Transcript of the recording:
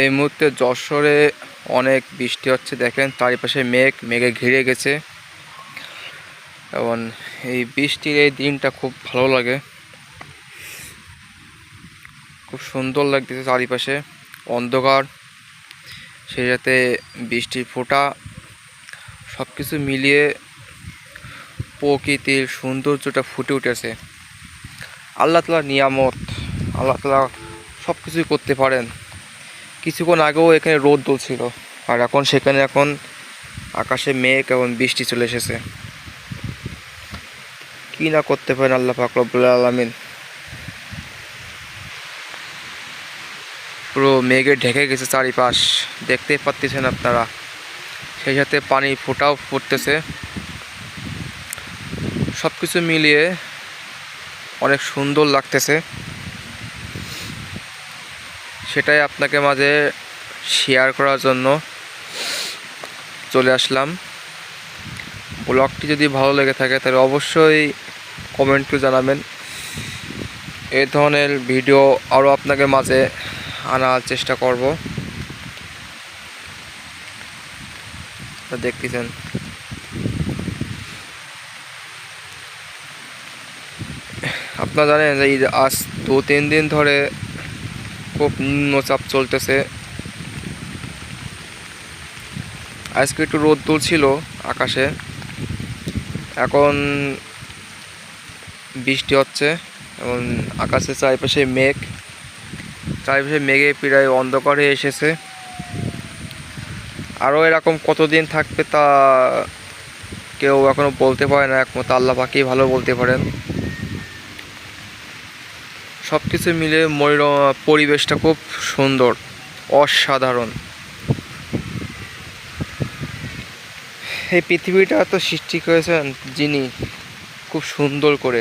এই মুহূর্তে যশোরে অনেক বৃষ্টি হচ্ছে, দেখেন চারিপাশে মেঘে ঘিরে গেছে। এবং এই বৃষ্টির এই দিনটা খুব ভালো লাগে, খুব সুন্দর লাগতেছে। চারিপাশে অন্ধকার, সেই সাথে বৃষ্টির ফোঁটা, সব কিছু মিলিয়ে প্রকৃতির সৌন্দর্যটা ফুটে উঠেছে। আল্লাহ তাআলার নিয়ামত, আল্লাহ তাআলা সব কিছুই করতে পারেন। কিছুক্ষণ আগেও এখানে রোদ ছিল, আর এখন আকাশে মেঘ এবং বৃষ্টি চলে এসেছে। কি না করতে পারেন আল্লাহ পাক রব্বুল আলামিন। পুরো মেঘে ঢেকে গেছে চারিপাশ, দেখতেই পাচ্ছেন আপনারা। সেই সাথে পানি ফোঁটাও পড়তেছে। সব কিছু মিলিয়ে অনেক সুন্দর লাগতেছে, সেটাই আপনাকে মাঝে শেয়ার করার জন্য চলে আসলাম। ব্লগটি যদি ভালো লেগে থাকে তাহলে অবশ্যই কমেন্ট করে জানাবেন। এই ধরনের ভিডিও আরও আপনাকে মাঝে আনার চেষ্টা করব। দেখতেছেন আপনারা জানেন যে আজ 2-3 দিন ধরে খুব নিম্নচাপ চলতেছে। আজকে একটু রোদ ছিল আকাশে, এখন বৃষ্টি হচ্ছে এবং আকাশে চারিপাশে মেঘে প্রায় অন্ধকার হয়ে এসেছে। আরও এরকম কতদিন থাকবে তা কেউ এখনো বলতে পারে না, একমাত্র আল্লাহ পাকই ভালো বলতে পারেন। সব কিছু মিলে পরিবেশটা খুব সুন্দর, অসাধারণ। এই পৃথিবীটা তো সৃষ্টি করেছেন যিনি খুব সুন্দর করে।